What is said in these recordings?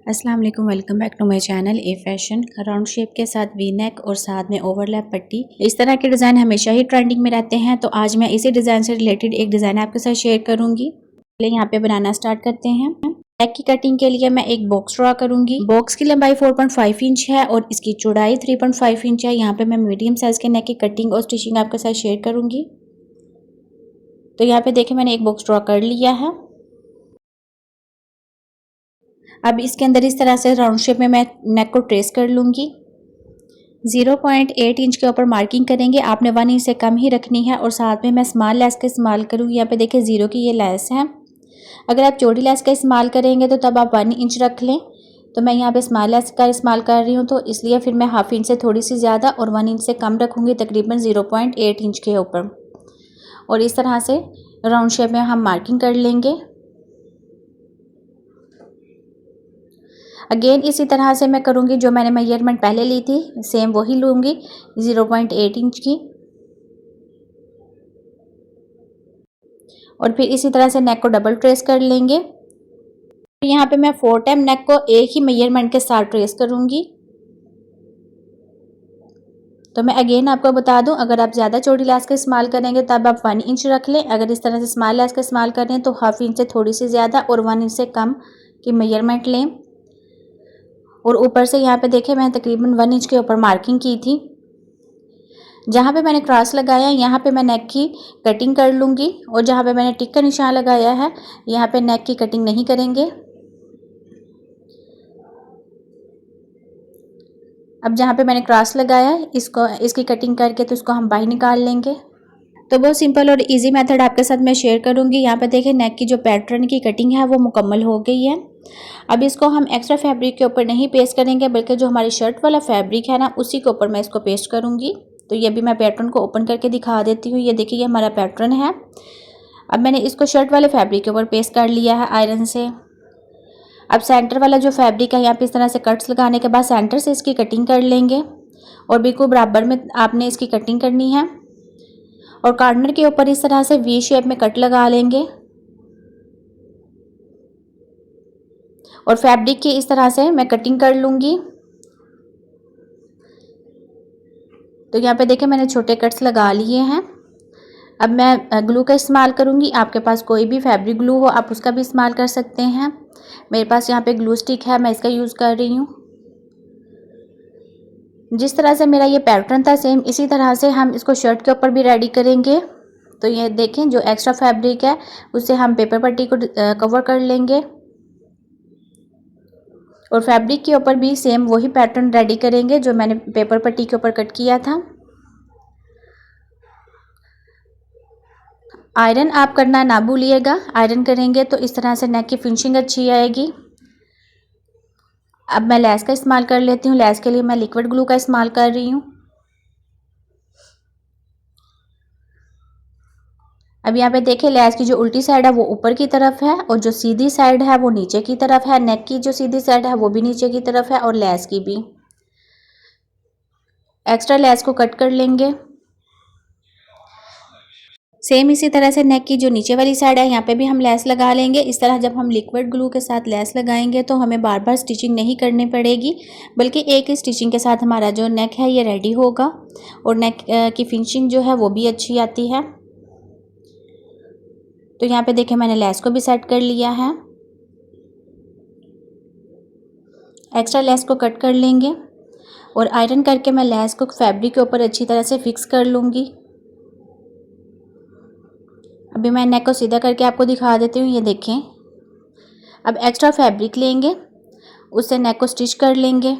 अस्सलाम वालेकुम, welcome back to my channel A Fashion. Round shape के साथ वी नेक और साथ में ओवरलैप पट्टी, इस तरह के डिज़ाइन हमेशा ही ट्रेंडिंग में रहते हैं। तो आज मैं इसी डिज़ाइन से रिलेटेड एक डिज़ाइन आपके साथ शेयर करूंगी। पहले यहाँ पे बनाना स्टार्ट करते हैं। नेक की कटिंग के लिए मैं एक बॉक्स ड्रॉ करूंगी। बॉक्स की लंबाई 4.5 इंच है और इसकी चौड़ाई 3.5 इंच है। यहाँ पे मैं मीडियम साइज के नेक की कटिंग और स्टिचिंग आपके साथ शेयर करूंगी। तो यहाँ पे देखिए मैंने एक बॉक्स ड्रॉ कर लिया है। अब इसके अंदर इस तरह से राउंड शेप में मैं नेक को ट्रेस कर लूँगी। 0.8 इंच के ऊपर मार्किंग करेंगे। आपने 1 इंच से कम ही रखनी है और साथ में मैं स्मॉल लेस का इस्तेमाल करूँगी। यहाँ पे देखिए 0 की ये लेस है। अगर आप चौड़ी लेस का इस्तेमाल करेंगे तो तब आप 1 इंच रख लें। तो मैं यहाँ पे स्मॉल लेस का इस्तेमाल कर रही हूँ, तो इसलिए फिर मैं हाफ इंच से थोड़ी सी ज़्यादा और 1 इंच से कम रखूँगी, तकरीबन 0.8 इंच के ऊपर। और इस तरह से राउंड शेप में हम मार्किंग कर लेंगे। अगेन इसी तरह से मैं करूँगी, जो मैंने मेजरमेंट पहले ली थी सेम वही लूँगी, 0.8 इंच की। और फिर इसी तरह से नेक को डबल ट्रेस कर लेंगे। यहाँ पे मैं 4 टाइम नेक को एक ही मेजरमेंट के साथ ट्रेस करूँगी। तो मैं अगेन आपको बता दूं, अगर आप ज़्यादा चौड़ी लेस का इस्तेमाल करेंगे तब आप 1 इंच रख लें। अगर इस तरह से स्मॉल लेस का इस्तेमाल करें तो हाफ इंच से थोड़ी सी ज़्यादा और 1 इंच से कम की मेजरमेंट लें। और ऊपर से यहाँ पे देखिए मैं तकरीबन 1 इंच के ऊपर मार्किंग की थी। जहाँ पे मैंने क्रॉस लगाया यहाँ पे मैं नेक की कटिंग कर लूँगी, और जहाँ पे मैंने टिक का निशान लगाया है यहाँ पे नेक की कटिंग नहीं करेंगे। अब जहाँ पे मैंने क्रॉस लगाया इसकी कटिंग करके तो इसको हम बाहर निकाल लेंगे। तो बहुत सिंपल और इजी मेथड आपके साथ मैं शेयर करूँगी। यहाँ पे देखिए नेक की जो पैटर्न की कटिंग है वो मुकम्मल हो गई है। अब इसको हम एक्स्ट्रा फैब्रिक के ऊपर नहीं पेस्ट करेंगे, बल्कि जो हमारी शर्ट वाला फैब्रिक है ना उसी के ऊपर मैं इसको पेस्ट करूँगी। तो ये भी मैं पैटर्न को ओपन करके दिखा देती हूँ। ये देखिए ये हमारा पैटर्न है। अब मैंने इसको शर्ट वाले फैब्रिक के ऊपर पेस्ट कर लिया है आयरन से। अब सेंटर वाला जो फैब्रिक है यहाँ पे इस तरह से कट्स लगाने के बाद सेंटर से इसकी कटिंग कर लेंगे, और बिल्कुल बराबर में आपने इसकी कटिंग करनी है। और कॉर्नर के ऊपर इस तरह से वी शेप में कट लगा लेंगे, और फैब्रिक की इस तरह से मैं कटिंग कर लूँगी। तो यहाँ पे देखिए मैंने छोटे कट्स लगा लिए हैं। अब मैं ग्लू का इस्तेमाल करूँगी। आपके पास कोई भी फैब्रिक ग्लू हो आप उसका भी इस्तेमाल कर सकते हैं। मेरे पास यहाँ पे ग्लू स्टिक है, मैं इसका यूज़ कर रही हूँ। जिस तरह से मेरा ये पैटर्न था सेम इसी तरह से हम इसको शर्ट के ऊपर भी रेडी करेंगे। तो ये देखें जो एक्स्ट्रा फैब्रिक है उससे हम पेपर पट्टी को कवर कर लेंगे, और फैब्रिक के ऊपर भी सेम वही पैटर्न रेडी करेंगे जो मैंने पेपर पट्टी के ऊपर कट किया था। आयरन आप करना ना भूलिएगा, आयरन करेंगे तो इस तरह से नेक की फिनिशिंग अच्छी आएगी। अब मैं लेस का इस्तेमाल कर लेती हूँ। लेस के लिए मैं लिक्विड ग्लू का इस्तेमाल कर रही हूँ। अब यहाँ पे देखिए लेस की जो उल्टी साइड है वो ऊपर की तरफ है, और जो सीधी साइड है वो नीचे की तरफ है। नेक की जो सीधी साइड है वो भी नीचे की तरफ है, और लेस की भी। एक्स्ट्रा लेस को कट कर लेंगे। सेम इसी तरह से नेक की जो नीचे वाली साइड है यहाँ पे भी हम लेस लगा लेंगे। इस तरह जब हम लिक्विड ग्लू के साथ लेस लगाएंगे तो हमें बार बार स्टिचिंग नहीं करनी पड़ेगी, बल्कि एक ही स्टिचिंग के साथ हमारा जो नेक है ये रेडी होगा, और नेक की फिनिशिंग जो है वो भी अच्छी आती है। तो यहाँ पे देखिए मैंने लेस को भी सेट कर लिया है। एक्स्ट्रा लेस को कट कर लेंगे, और आयरन करके मैं लेस को फैब्रिक के ऊपर अच्छी तरह से फिक्स कर लूँगी। अभी मैं नेक को सीधा करके आपको दिखा देती हूँ। ये देखें। अब एक्स्ट्रा फैब्रिक लेंगे, उससे नेक को स्टिच कर लेंगे,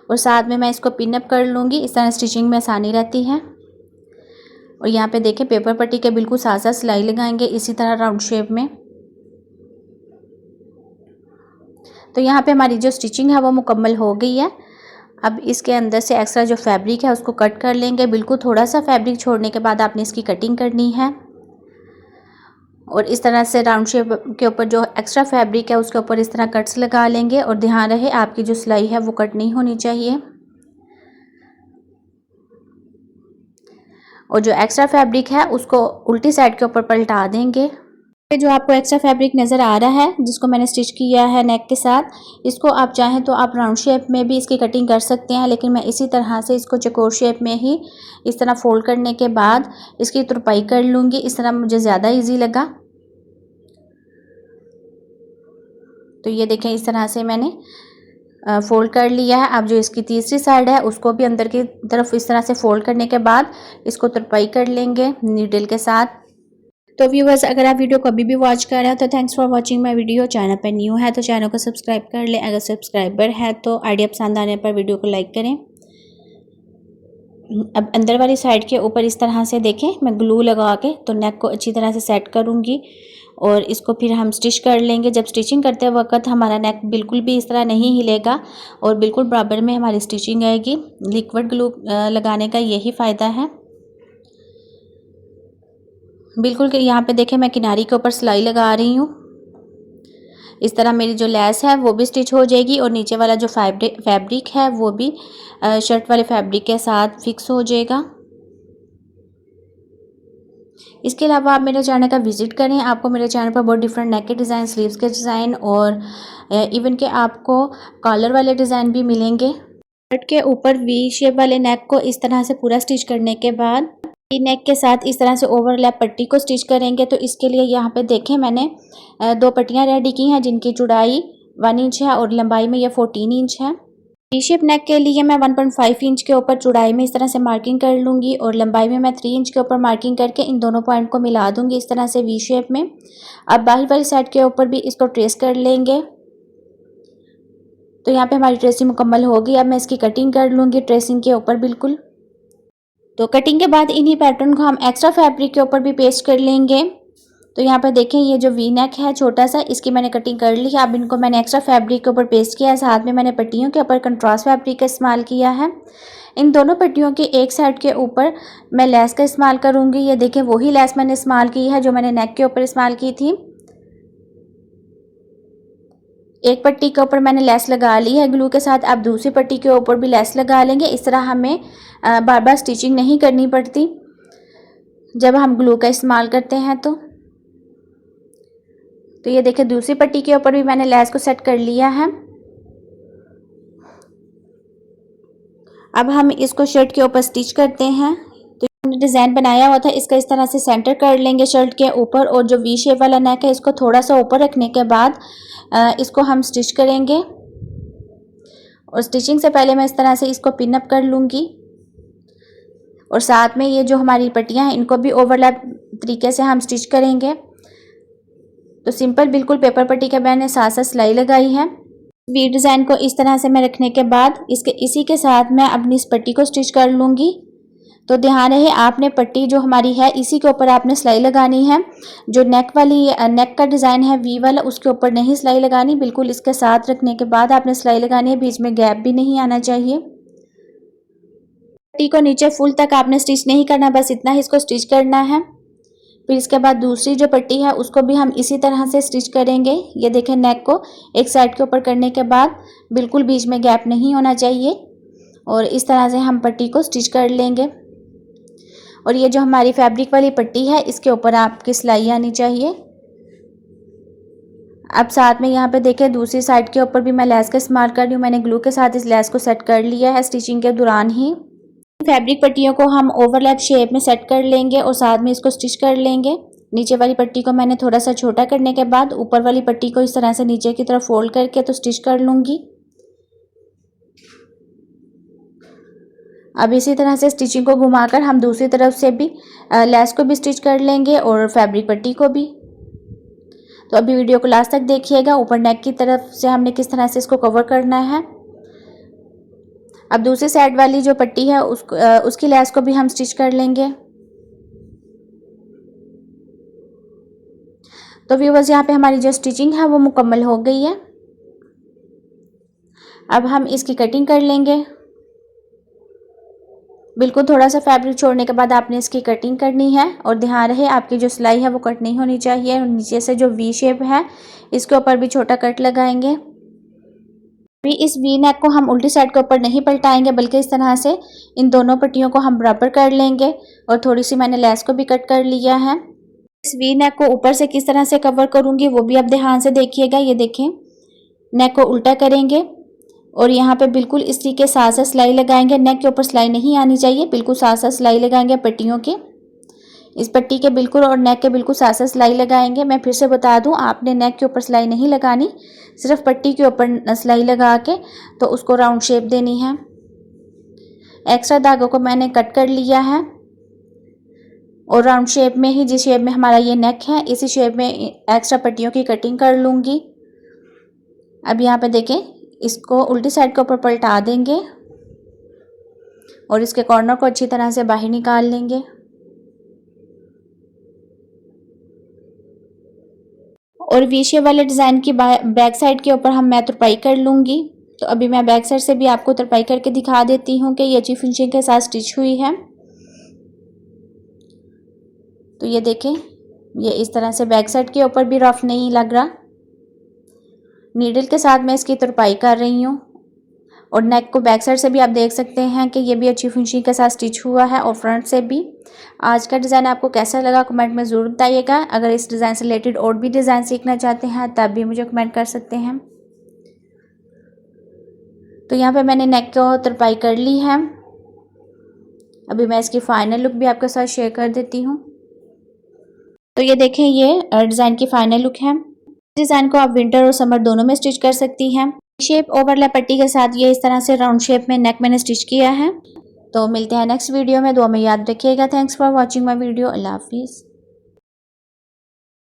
और साथ में मैं इसको पिन अप कर लूँगी। इस तरह स्टिचिंग में आसानी रहती है। और यहाँ पे देखिए पेपर पट्टी के बिल्कुल साथ साथ सिलाई लगाएंगे इसी तरह राउंड शेप में। तो यहाँ पे हमारी जो स्टिचिंग है वो मुकम्मल हो गई है। अब इसके अंदर से एक्स्ट्रा जो फैब्रिक है उसको कट कर लेंगे। बिल्कुल थोड़ा सा फैब्रिक छोड़ने के बाद आपने इसकी कटिंग करनी है, और इस तरह से राउंड शेप के ऊपर जो एक्स्ट्रा फैब्रिक है उसके ऊपर इस तरह कट्स लगा लेंगे, और ध्यान रहे आपकी जो सिलाई है वो कट नहीं होनी चाहिए। और जो एक्स्ट्रा फैब्रिक है उसको उल्टी साइड के ऊपर पलटा देंगे। पे जो आपको एक्स्ट्रा फैब्रिक नज़र आ रहा है जिसको मैंने स्टिच किया है नेक के साथ, इसको आप चाहें तो आप राउंड शेप में भी इसकी कटिंग कर सकते हैं, लेकिन मैं इसी तरह से इसको चौकोर शेप में ही इस तरह फोल्ड करने के बाद इसकी तुरपाई कर लूँगी। इस तरह मुझे ज़्यादा ईजी लगा। तो ये देखें, इस तरह से मैंने फोल्ड कर लिया है। अब जो इसकी तीसरी साइड है उसको भी अंदर की तरफ इस तरह से फोल्ड करने के बाद इसको तुरपाई कर लेंगे नीडल के साथ। तो व्यूवर्स, अगर आप वीडियो को अभी भी वॉच कर रहे हो तो thanks for watching my video. Channel पर न्यू है तो चैनल को सब्सक्राइब कर लें। अगर सब्सक्राइबर है तो आइडिया पसंद आने पर वीडियो को लाइक करें। अब अंदर वाली साइड के ऊपर इस तरह से देखें, मैं ग्लू लगा के तो नेक को अच्छी तरह से सेट करूँगी और इसको फिर हम स्टिच कर लेंगे। जब स्टिचिंग करते वक्त हमारा नेक बिल्कुल भी इस तरह नहीं हिलेगा और बिल्कुल बराबर में हमारी स्टिचिंग आएगी। लिक्विड ग्लू लगाने का यही फ़ायदा है। बिल्कुल यहाँ पे देखें, मैं किनारी के ऊपर सिलाई लगा रही हूँ। इस तरह मेरी जो लेस है वो भी स्टिच हो जाएगी और नीचे वाला जो फैब्रिक है वो भी शर्ट वाले फैब्रिक के साथ फिक्स हो जाएगा। इसके अलावा आप मेरे चैनल का विजिट करें, आपको मेरे चैनल पर बहुत डिफरेंट नेक के डिज़ाइन, स्लीव्स के डिज़ाइन और इवन के आपको कॉलर वाले डिज़ाइन भी मिलेंगे। शर्ट के ऊपर वी शेप वाले नेक को इस तरह से पूरा स्टिच करने के बाद नेक के साथ इस तरह से ओवरलैप पट्टी को स्टिच करेंगे। तो इसके लिए यहाँ पे देखें, मैंने 2 पट्टियाँ रेडी की हैं जिनकी चौड़ाई 1 इंच है और लंबाई में ये 14 इंच है। वी शेप नेक के लिए मैं 1.5 इंच के ऊपर चौड़ाई में इस तरह से मार्किंग कर लूँगी और लंबाई में मैं 3 इंच के ऊपर मार्किंग करके इन दोनों पॉइंट को मिला दूँगी इस तरह से वी शेप में। अब बाहर वाली साइड के ऊपर भी इसको ट्रेस कर लेंगे। तो यहाँ पे हमारी ट्रेसिंग मुकम्मल होगी। अब मैं इसकी कटिंग कर लूँगी ट्रेसिंग के ऊपर बिल्कुल। तो कटिंग के बाद इन्हीं पैटर्न को हम एक्स्ट्रा फैब्रिक के ऊपर भी पेस्ट कर लेंगे। तो यहाँ पर देखें, ये जो वी नेक है छोटा सा, इसकी मैंने कटिंग कर ली है। अब इनको मैंने एक्स्ट्रा फैब्रिक के ऊपर पेस्ट किया है। साथ में मैंने पट्टियों के ऊपर कंट्रास्ट फैब्रिक का इस्तेमाल किया है। इन दोनों पट्टियों की एक साइड के ऊपर मैं लेस का इस्तेमाल करूँगी। ये देखें, वही लेस मैंने इस्तेमाल की है जो मैंने नेक के ऊपर इस्तेमाल की थी। एक पट्टी के ऊपर मैंने लेस लगा ली है ग्लू के साथ। अब दूसरी पट्टी के ऊपर भी लेस लगा लेंगे। इस तरह हमें बार बार स्टिचिंग नहीं करनी पड़ती जब हम ग्लू का इस्तेमाल करते हैं। तो ये देखिए, दूसरी पट्टी के ऊपर भी मैंने लेस को सेट कर लिया है। अब हम इसको शर्ट के ऊपर स्टिच करते हैं। तो हमने डिज़ाइन बनाया हुआ था, इसका इस तरह से सेंटर कर लेंगे शर्ट के ऊपर और जो वी शेप वाला नेक है इसको थोड़ा सा ऊपर रखने के बाद इसको हम स्टिच करेंगे। और स्टिचिंग से पहले मैं इस तरह से इसको पिन अप कर लूँगी और साथ में ये जो हमारी पट्टियाँ हैं इनको भी ओवरलैप तरीके से हम स्टिच करेंगे। तो सिंपल बिल्कुल पेपर पट्टी के मैंने साथ साथ सिलाई लगाई है। वी डिज़ाइन को इस तरह से मैं रखने के बाद इसी के साथ मैं अपनी इस पट्टी को स्टिच कर लूँगी। तो ध्यान रहे, आपने पट्टी जो हमारी है इसी के ऊपर आपने सिलाई लगानी है। जो नेक का डिज़ाइन है वी वाला, उसके ऊपर नहीं सिलाई लगानी, बिल्कुल इसके साथ रखने के बाद आपने सिलाई लगानी है। बीच में गैप भी नहीं आना चाहिए। पट्टी को नीचे फुल तक आपने स्टिच नहीं करना, बस इतना ही इसको स्टिच करना है। फिर इसके बाद दूसरी जो पट्टी है उसको भी हम इसी तरह से स्टिच करेंगे। ये देखें, नेक को एक साइड के ऊपर करने के बाद बिल्कुल बीच में गैप नहीं होना चाहिए और इस तरह से हम पट्टी को स्टिच कर लेंगे। और ये जो हमारी फैब्रिक वाली पट्टी है इसके ऊपर आपकी सिलाई आनी चाहिए। अब साथ में यहाँ पे देखें, दूसरी साइड के ऊपर भी मैं लेस का इस्तेमाल कर रही हूँ। मैंने ग्लू के साथ इस लेस को सेट कर लिया है स्टिचिंग के दौरान ही। फैब्रिक पट्टियों को हम ओवरलैप शेप में सेट कर लेंगे और साथ में इसको स्टिच कर लेंगे। नीचे वाली पट्टी को मैंने थोड़ा सा छोटा करने के बाद ऊपर वाली पट्टी को इस तरह से नीचे की तरफ फोल्ड करके तो स्टिच कर लूँगी। अब इसी तरह से स्टिचिंग को घुमाकर हम दूसरी तरफ से भी लेस को भी स्टिच कर लेंगे और फैब्रिक पट्टी को भी। तो अभी वीडियो को लास्ट तक देखिएगा। ऊपर नेक की तरफ से हमने किस तरह से इसको कवर करना है। अब दूसरी साइड वाली जो पट्टी है उसकी लेस को भी हम स्टिच कर लेंगे। तो व्यूअर्स, यहाँ पे हमारी जो स्टिचिंग है वो मुकम्मल हो गई है। अब हम इसकी कटिंग कर लेंगे। बिल्कुल थोड़ा सा फैब्रिक छोड़ने के बाद आपने इसकी कटिंग करनी है और ध्यान रहे आपकी जो सिलाई है वो कट नहीं होनी चाहिए। और नीचे से जो वी शेप है इसके ऊपर भी छोटा कट लगाएंगे। अभी इस वी नेक को हम उल्टी साइड के ऊपर नहीं पलटाएंगे, बल्कि इस तरह से इन दोनों पट्टियों को हम बराबर कर लेंगे। और थोड़ी सी मैंने लेस को भी कट कर लिया है। इस वी नेक को ऊपर से किस तरह से कवर करूंगी वो भी आप ध्यान से देखिएगा। ये देखें, नेक को उल्टा करेंगे और यहाँ पे बिल्कुल इस तरीके के साथ साथ सिलाई लगाएंगे। नेक के ऊपर सिलाई नहीं आनी चाहिए, बिल्कुल साथ साथ सिलाई लगाएंगे पट्टियों के, इस पट्टी के बिल्कुल और नेक के बिल्कुल साथ साथ सिलाई लगाएंगे। मैं फिर से बता दूं, आपने नेक के ऊपर सिलाई नहीं लगानी, सिर्फ पट्टी के ऊपर सिलाई लगा के तो उसको राउंड शेप देनी है। एक्स्ट्रा धागों को मैंने कट कर लिया है और राउंड शेप में ही, जिस शेप में हमारा ये नेक है, इसी शेप में एक्स्ट्रा पट्टियों की कटिंग कर लूँगी। अब यहाँ पे देखें, इसको उल्टी साइड के ऊपर पलटा देंगे और इसके कॉर्नर को अच्छी तरह से बाहर निकाल लेंगे। और वी शेप वाले डिज़ाइन की बैक साइड के ऊपर मैं तुरपाई कर लूँगी। तो अभी मैं बैक साइड से भी आपको तुरपाई करके दिखा देती हूँ कि ये अच्छी फिनिशिंग के साथ स्टिच हुई है। तो ये देखें, ये इस तरह से बैक साइड के ऊपर भी रफ नहीं लग रहा। नीडल के साथ मैं इसकी तुरपाई कर रही हूँ और नेक को बैक साइड से भी आप देख सकते हैं कि ये भी अच्छी फिनिशिंग के साथ स्टिच हुआ है और फ्रंट से भी। आज का डिज़ाइन आपको कैसा लगा कमेंट में ज़रूर बताइएगा। अगर इस डिज़ाइन से रिलेटेड और भी डिज़ाइन सीखना चाहते हैं तब भी मुझे कमेंट कर सकते हैं। तो यहाँ पे मैंने नेक को तुरपाई कर ली है। अभी मैं इसकी फाइनल लुक भी आपके साथ शेयर कर देती हूँ। तो ये देखें, ये डिज़ाइन की फाइनल लुक है। डिज़ाइन को आप विंटर और समर दोनों में स्टिच कर सकती हैं। शेप ओवरलैप पट्टी के साथ ये इस तरह से राउंड शेप में नेक मैंने स्टिच किया है। तो मिलते हैं नेक्स्ट वीडियो में, दुआ में याद रखिएगा। Thanks for watching my video. अल्लाह हाफिज़।